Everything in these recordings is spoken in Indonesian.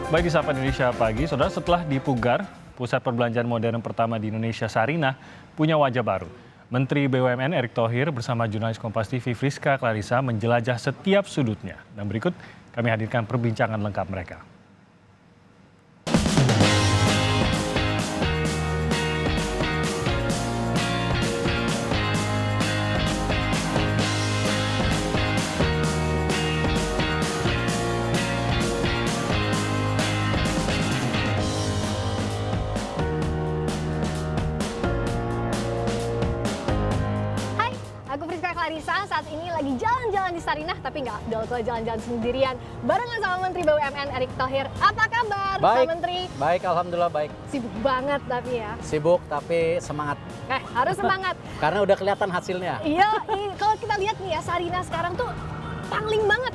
Baik di Sapa Indonesia Pagi, saudara, setelah dipugar, pusat perbelanjaan modern pertama di Indonesia Sarinah punya wajah baru. Menteri BUMN Erick Thohir bersama jurnalis Kompas TV Friska Clarissa menjelajah setiap sudutnya. Dan berikut kami hadirkan perbincangan lengkap mereka. Aku Friska Clarissa, saat ini lagi jalan-jalan di Sarinah, tapi nggak afdol kalau jalan-jalan sendirian. Barengan sama Menteri BUMN Erick Thohir. Apa kabar, Pak Menteri? Baik, alhamdulillah baik. Sibuk banget tapi ya. Sibuk tapi semangat. Harus semangat. Karena udah kelihatan hasilnya. Iya, kalau kita lihat nih ya, Sarinah sekarang tuh pangling banget.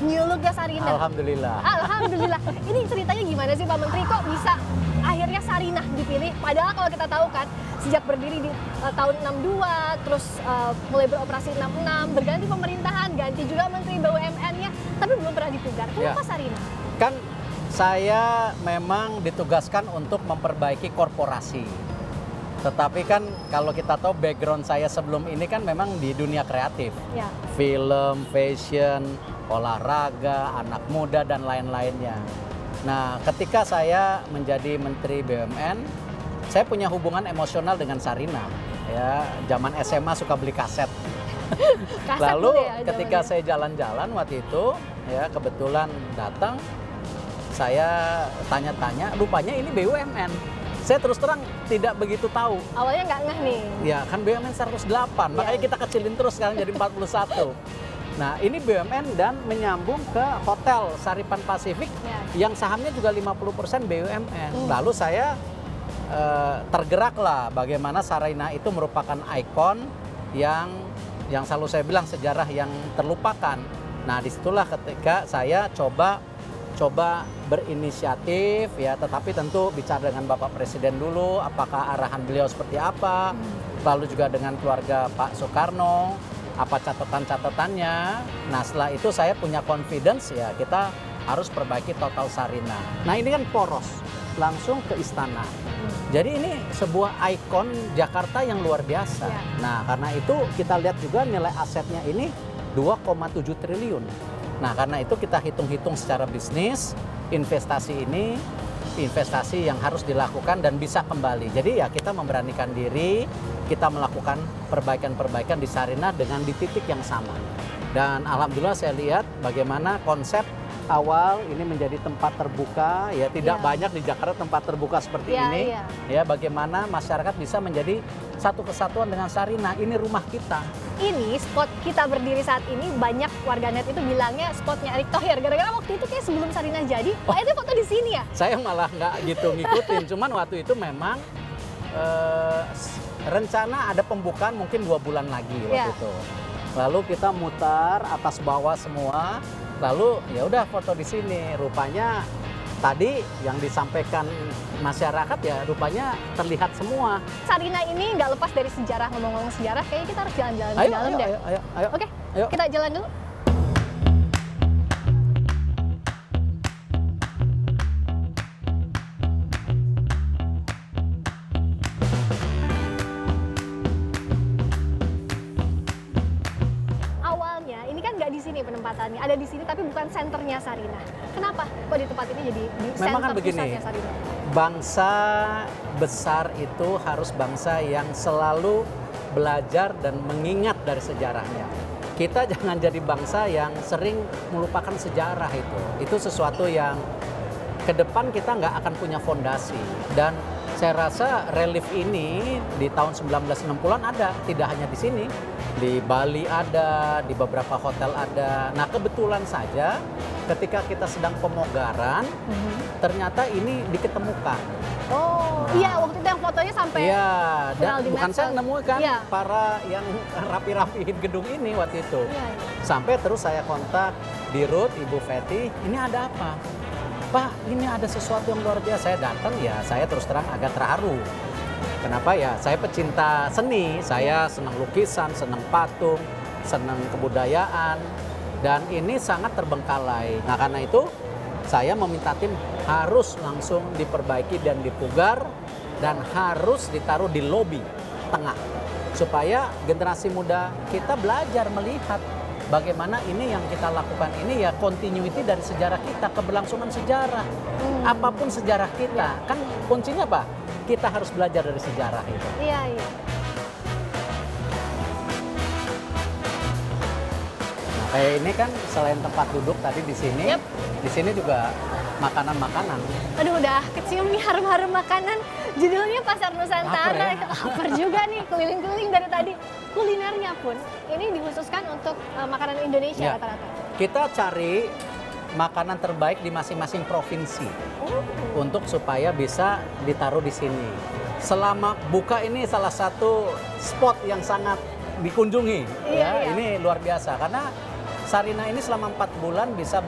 New look ya Sarinah. Alhamdulillah. Alhamdulillah. Ini ceritanya gimana sih Pak Menteri, kok bisa akhirnya Sarinah dipilih? Padahal kalau kita tahu kan, sejak berdiri di tahun 62, terus mulai beroperasi 66, berganti pemerintahan, ganti juga Menteri BUMN-nya, tapi belum pernah dipugar. Kenapa Sarinah? Kan saya memang ditugaskan untuk memperbaiki korporasi. Tetapi kan kalau kita tahu background saya sebelum ini kan memang di dunia kreatif. Ya. Film, fashion, olahraga, anak muda, dan lain-lainnya. Nah, ketika saya menjadi Menteri BUMN, saya punya hubungan emosional dengan Sarinah. Ya, zaman SMA suka beli kaset. Lalu ya, ketika saya jalan-jalan waktu itu, ya kebetulan datang, saya tanya-tanya, rupanya ini BUMN. Saya terus terang tidak begitu tahu. Awalnya nggak ngeh nih. Ya, kan BUMN 108, makanya kita kecilin terus sekarang jadi 41. Nah, ini BUMN dan menyambung ke Hotel Saripan Pasifik yang sahamnya juga 50% BUMN. Lalu saya tergeraklah bagaimana Sarinah itu merupakan ikon yang selalu saya bilang sejarah yang terlupakan. Nah, disitulah ketika saya coba berinisiatif ya, tetapi tentu bicara dengan Bapak Presiden dulu, apakah arahan beliau seperti apa, lalu juga dengan keluarga Pak Soekarno, apa catatan-catatannya. Nah, setelah itu saya punya confidence ya, kita harus perbaiki total Sarinah. Nah, ini kan poros langsung ke istana. Jadi ini sebuah ikon Jakarta yang luar biasa. Ya. Nah, karena itu kita lihat juga nilai asetnya ini 2,7 triliun. Nah, karena itu kita hitung-hitung secara bisnis, investasi ini investasi yang harus dilakukan dan bisa kembali. Jadi ya kita memberanikan diri, kita melakukan perbaikan-perbaikan di Sarinah dengan di titik yang sama. Dan alhamdulillah saya lihat bagaimana konsep awal ini menjadi tempat terbuka, ya tidak banyak di Jakarta tempat terbuka seperti ini. Ya, bagaimana masyarakat bisa menjadi satu kesatuan dengan Sarinah. Ini rumah kita. Ini spot kita berdiri saat ini, banyak warganet itu bilangnya spotnya Erick Thohir. Gara-gara waktu itu kayak sebelum Sarinah jadi, Pak itu foto di sini ya? Saya malah nggak gitu ngikutin, cuman waktu itu memang rencana ada pembukaan mungkin 2 bulan lagi waktu itu. Lalu kita mutar atas bawah semua. Lalu ya udah foto di sini. Rupanya tadi yang disampaikan masyarakat ya rupanya terlihat semua. Sarinah ini nggak lepas dari sejarah. Ngomong-ngomong sejarah, kayaknya kita harus jalan-jalan di dalam deh. Ayo. Oke, kita jalan dulu. Di sini penempatannya, ada di sini tapi bukan senternya Sarinah. Kenapa kok di tempat ini jadi di memang kan begini, pusatnya Sarinah? Bangsa besar itu harus bangsa yang selalu belajar dan mengingat dari sejarahnya. Kita jangan jadi bangsa yang sering melupakan sejarah itu. Itu sesuatu yang ke depan kita nggak akan punya fondasi. Dan saya rasa relief ini di tahun 1960-an ada, tidak hanya di sini. Di Bali ada, di beberapa hotel ada. Nah, kebetulan saja ketika kita sedang pemogaran, ternyata ini diketemukan. Oh, iya waktu itu yang fotonya sampai dan bukan saya nemukan para yang rapi-rapihin gedung ini waktu itu. Sampai terus saya kontak Dirut, Ibu Feti, ini ada apa? Pak, ini ada sesuatu yang luar biasa. Saya datang ya, saya terus terang agak terharu. Kenapa ya? Saya pecinta seni, saya senang lukisan, senang patung, senang kebudayaan, dan ini sangat terbengkalai. Nah, karena itu saya meminta tim harus langsung diperbaiki dan dipugar, dan harus ditaruh di lobi tengah supaya generasi muda kita belajar melihat bagaimana ini yang kita lakukan ini ya continuity dari sejarah kita, keberlangsungan sejarah. Apapun sejarah kita, kan kuncinya apa? Kita harus belajar dari sejarah itu. Iya, iya. Nah, kayak ini kan selain tempat duduk tadi di sini, Yep. di sini juga makanan-makanan. Aduh, udah kecium nih harum-harum makanan. Judulnya Pasar Nusantara. Lapar ya? Lapar juga nih, keliling-keliling dari tadi. Kulinernya pun ini dikhususkan untuk makanan Indonesia Ya. rata-rata. Kita cari makanan terbaik di masing-masing provinsi untuk supaya bisa ditaruh di sini. Selama buka ini salah satu spot yang sangat dikunjungi. Iya, iya. Ini luar biasa karena Sarinah ini selama 4 bulan bisa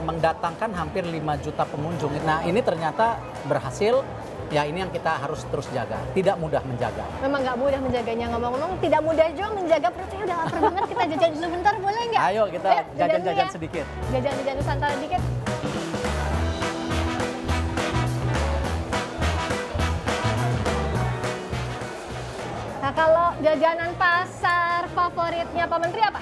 mendatangkan hampir 5 juta pengunjung. Nah, ini ternyata berhasil. Ya, ini yang kita harus terus jaga. Tidak mudah menjaga. Memang nggak mudah menjaganya. Ngomong-ngomong, tidak mudah juga menjaga perut. Saya udah lapar banget. Kita jajan dulu bentar, boleh nggak? Ayo kita Ayo, jajan dulu jajan-jajan ya. sedikit. Jajan-jajan Nusantara dikit. Nah, kalau jajanan pasar favoritnya Pak Menteri apa?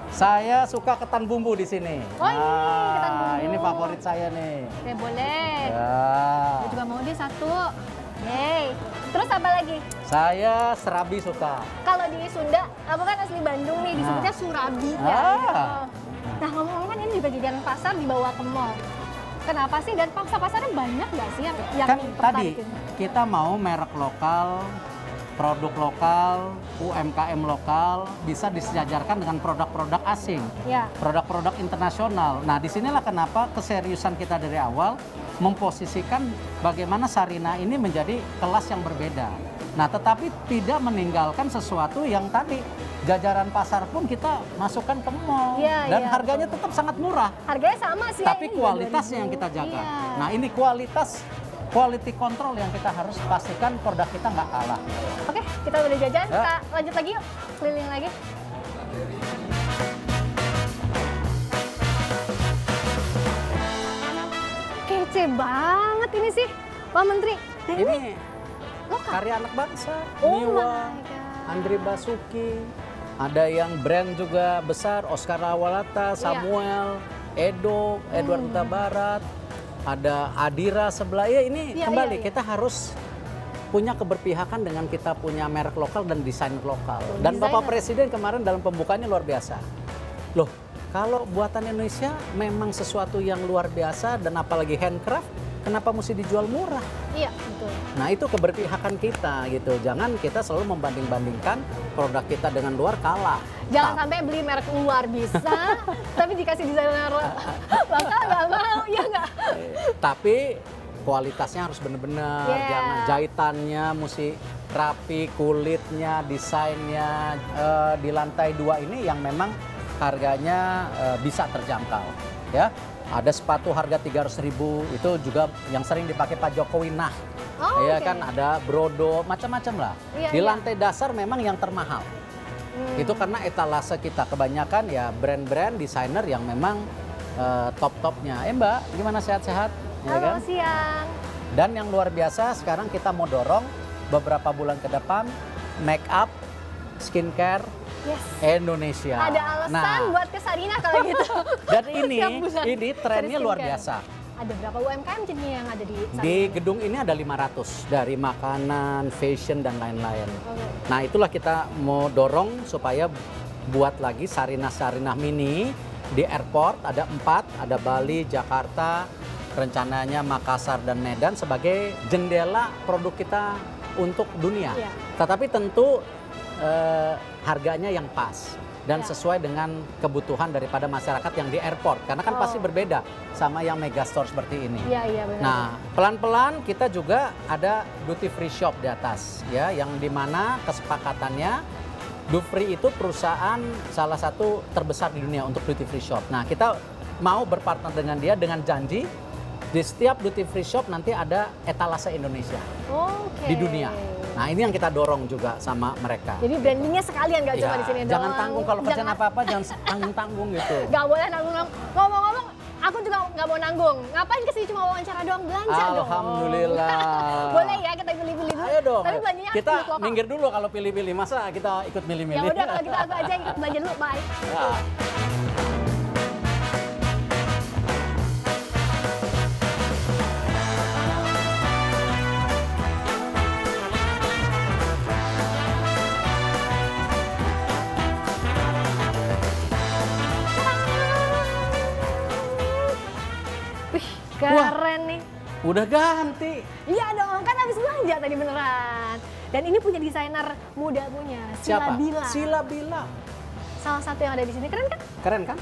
Saya suka ketan bumbu di sini. Oh, ini ketan bumbu. Ini favorit saya nih. Oke, boleh. Ya. Aku juga mau deh satu. Yeay. Terus apa lagi? Saya serabi suka. Kalau di Sunda, aku kan asli Bandung nih, disebutnya surabi ya. Ah. Gitu. Nah, ngomong-ngomong kan ini juga jajanan pasar dibawa ke mall. Kenapa sih? Dan pasarnya banyak nggak sih yang Kan tadi tertarik ini? kita mau merek lokal, produk lokal, UMKM lokal bisa disejajarkan dengan produk-produk asing, Ya. produk-produk internasional. Nah, disinilah kenapa keseriusan kita dari awal memposisikan bagaimana Sarinah ini menjadi kelas yang berbeda. Nah, tetapi tidak meninggalkan sesuatu yang tadi jajaran pasar pun kita masukkan ke mall, Iya, dan iya, harganya tetap sangat murah. Harganya sama sih. ya, Tapi ini juga kualitasnya 2000. yang kita jaga. Iya. Nah, ini quality control yang kita harus pastikan produk kita nggak kalah. Oke, kita udah jajan, Ya. kita lanjut lagi yuk, keliling lagi. Kece banget ini sih, Pak Menteri. Nah, ini Ini lokal. karya anak bangsa, Oh Niwa, my God. Andri Basuki, ada yang brand juga besar, Oscar Lawalata, Iya. Samuel, Edo, Edward Huta Barat, ada Adira sebelah. Ya ini Iya, kembali iya, iya. kita harus punya keberpihakan dengan kita punya merek lokal dan desainer lokal. Dan Bapak desainer. Presiden kemarin dalam pembukaannya luar biasa. Loh, kalau buatan Indonesia memang sesuatu yang luar biasa dan apalagi handcraft, kenapa mesti dijual murah? Iya, betul. Nah, itu keberpihakan kita gitu. Jangan kita selalu membanding-bandingkan produk kita dengan luar kalah. Jangan sampai beli merek luar bisa, tapi dikasih desainer lokal nggak mau, ya nggak? Tapi kualitasnya harus benar-benar, Yeah. jangan jahitannya mesti rapi, kulitnya, desainnya di lantai 2 ini yang memang harganya bisa terjangkau, ya. Ada sepatu harga 300.000 itu juga yang sering dipakai Pak Jokowi. Nah, Oh, ya oke. kan ada brodo, macam-macam lah. Iya, Di iya. lantai dasar memang yang termahal. Itu karena etalase kita kebanyakan ya brand-brand desainer yang memang top-topnya. Mbak, gimana sehat-sehat? Ya Halo, kan? siang. Dan yang luar biasa sekarang kita mau dorong beberapa bulan ke depan make up, skincare Yes. Indonesia. Ada alasan buat ke Sarinah kalau gitu. dan Tiap bulan ini trennya cari luar skincare. biasa. Ada berapa UMKM jenis yang ada di Sarinah? Di gedung ini ada 500 dari makanan, fashion dan lain-lain. Oke. Nah, itulah kita mau dorong supaya buat lagi Sarinah-Sarinah mini di airport ada 4, ada Bali, Jakarta, rencananya Makassar dan Medan sebagai jendela produk kita untuk dunia. Iya. Tetapi tentu harganya yang pas dan Iya. sesuai dengan kebutuhan daripada masyarakat yang di airport. Karena kan Oh. pasti berbeda sama yang megastore seperti ini. Iya, iya benar. Nah, pelan-pelan kita juga ada duty free shop di atas, ya, yang dimana kesepakatannya Dufri itu perusahaan salah satu terbesar di dunia untuk duty free shop. Nah, kita mau berpartner dengan dia dengan janji di setiap duty free shop nanti ada etalase Indonesia Oke. di dunia. Nah, ini yang kita dorong juga sama mereka. Jadi brandingnya sekalian nggak cuma Ya, di sini jangan doang. tanggung kalau kerjaan apa-apa, jangan tanggung-tanggung gitu. Nggak boleh nanggung. Ngomong-ngomong, Aku juga nggak mau nanggung. Ngapain kesini cuma wawancara doang, belanja dong. Alhamdulillah. Boleh ya kita pilih-pilih dulu. Ayo dong. Tapi belanjanya Kita harus lokal. minggir dulu kalau pilih-pilih. Masa kita ikut Ya milih-milih? udah kalau gitu aku aja yang ikut belanja dulu, bye. Ya. Wih, keren nih. Udah ganti. Iya dong, kan habis belanja tadi beneran. Dan ini punya desainer muda punya, Sila Siapa? Bila. Sila Bila. Salah satu yang ada di sini, keren kan? Keren kan?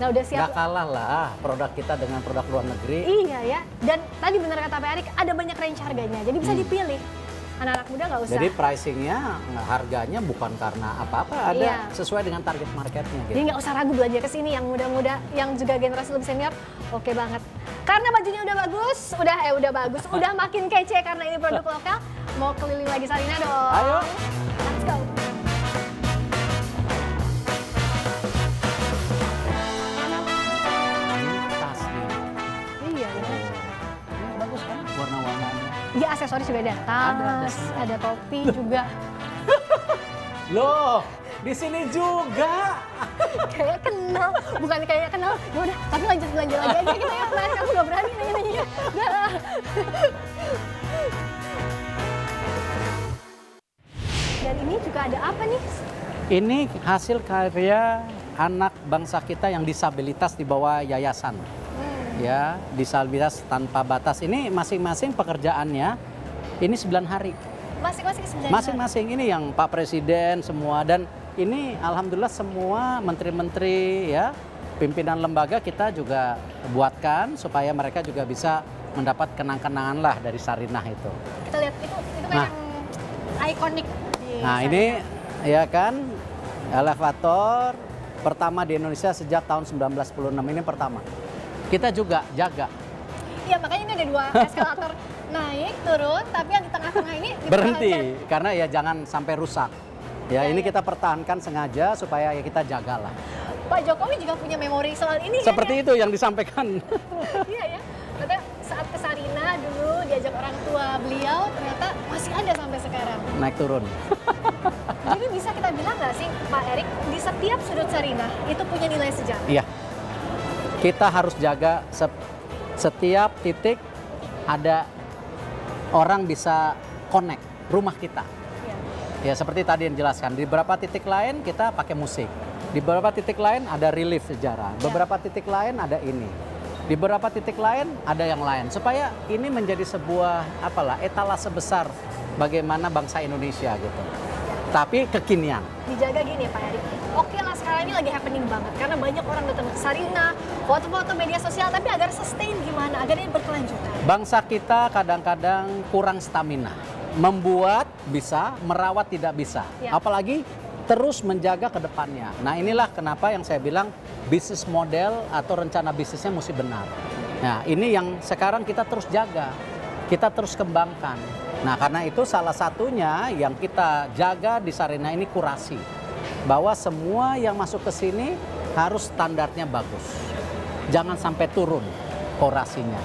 Nah udah siap. Gak kalah lah produk kita dengan produk luar negeri. Iya ya, dan tadi benar kata Pak Erik, ada banyak range harganya, jadi bisa dipilih. Anak-anak muda nggak usah. Jadi pricingnya, harganya bukan karena apa-apa, ada Iya. sesuai dengan target marketnya Jadi gitu. nggak usah ragu belanja ke sini yang muda-muda, yang juga generasi lebih senior, oke banget. Karena bajunya udah bagus, udah makin kece karena ini produk lokal. Mau keliling lagi Sarina dong. Ayo. Let's go. Ini tas nih. Iya, ya. Ini bagus kan warna-warnanya. Iya aksesoris juga ada, tas, semua. ada topi juga. Loh, di sini juga. Kayak kenal, bukan kayak kenal. Ya udah, tapi lanjut belanja lagi aja kita ya. Mas, aku nggak berani nanya-nanya. Udah. Dan ini juga ada apa nih? Ini hasil karya anak bangsa kita yang disabilitas di bawah yayasan. Ya, disabilitas tanpa batas. Ini masing-masing pekerjaannya ini 9 hari. Masing-masing sebenarnya. Masing-masing ini yang Pak Presiden semua, dan ini alhamdulillah semua menteri-menteri ya, pimpinan lembaga kita juga buatkan supaya mereka juga bisa mendapat kenang-kenangan lah dari Sarinah itu. Kita lihat itu kan Nah. yang ikonik di Nah, Sarina. ini ya kan elevator pertama di Indonesia sejak tahun 1996, ini pertama. Kita juga jaga. Iya, makanya ini ada 2 eskalator naik, turun, tapi yang di tengah-tengah ini Berhenti dipertahankan. karena ya jangan sampai rusak. Ya, Iya, ini iya. kita pertahankan sengaja supaya ya kita jagalah. Pak Jokowi juga punya memori soal ini Seperti kan, itu yang disampaikan. ya? Iya ya. Katanya saat ke Sarina dulu diajak orang tua beliau, ternyata masih ada sampai sekarang. Naik turun. Jadi bisa kita bilang nggak sih, Pak Erik, di setiap sudut Sarina itu punya nilai sejarah? Iya. Kita harus jaga setiap titik ada orang bisa connect rumah kita. Iya. Ya seperti tadi yang jelaskan, di beberapa titik lain kita pakai musik. Di beberapa titik lain ada relief sejarah. Beberapa titik lain ada ini. Di beberapa titik lain ada yang lain. Supaya ini menjadi sebuah etalase besar bagaimana bangsa Indonesia gitu. Tapi kekinian. Dijaga gini ya Pak Erik. Oke lah sekarang ini lagi happening banget karena banyak orang datang ke Sarina, foto-foto media sosial, tapi agar sustain gimana, agar ini berkelanjutan. Bangsa kita kadang-kadang kurang stamina. Membuat bisa, merawat tidak bisa. Ya. Apalagi terus menjaga ke depannya. Nah inilah kenapa yang saya bilang bisnis model atau rencana bisnisnya mesti benar. Nah ini yang sekarang kita terus jaga, kita terus kembangkan. Nah karena itu salah satunya yang kita jaga di Sarina ini kurasi. Bahwa semua yang masuk ke sini harus standarnya bagus. Jangan sampai turun kurasinya.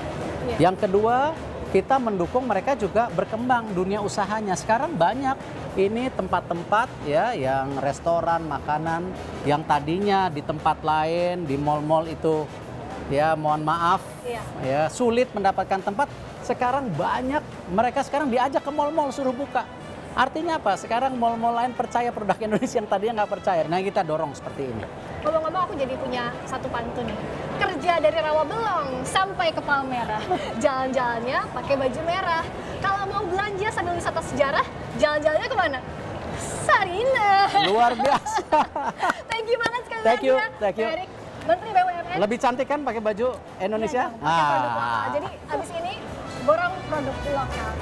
Ya. Yang kedua, kita mendukung mereka juga berkembang dunia usahanya. Sekarang banyak ini tempat-tempat ya yang restoran, makanan yang tadinya di tempat lain, di mal-mal itu ya mohon maaf Iya. ya sulit mendapatkan tempat. Sekarang banyak, mereka sekarang diajak ke mal-mal suruh buka. Artinya apa? Sekarang mal-mal lain percaya produk Indonesia yang tadinya nggak percaya. Nah kita dorong seperti ini. Ngomong-ngomong aku jadi punya satu pantun nih. Kerja dari Rawabelong sampai ke Palmerah. Jalan-jalannya pakai baju merah. Kalau mau belanja sambil wisata sejarah, jalan-jalannya kemana? Sarina. Luar biasa. Thank you banget sekali Thank you, lagi ya, thank you. Pak Erik, Menteri BUMN. Lebih cantik kan pakai baju Indonesia? Iya, pakai produk lokal. Jadi abis ini borong produk lokal.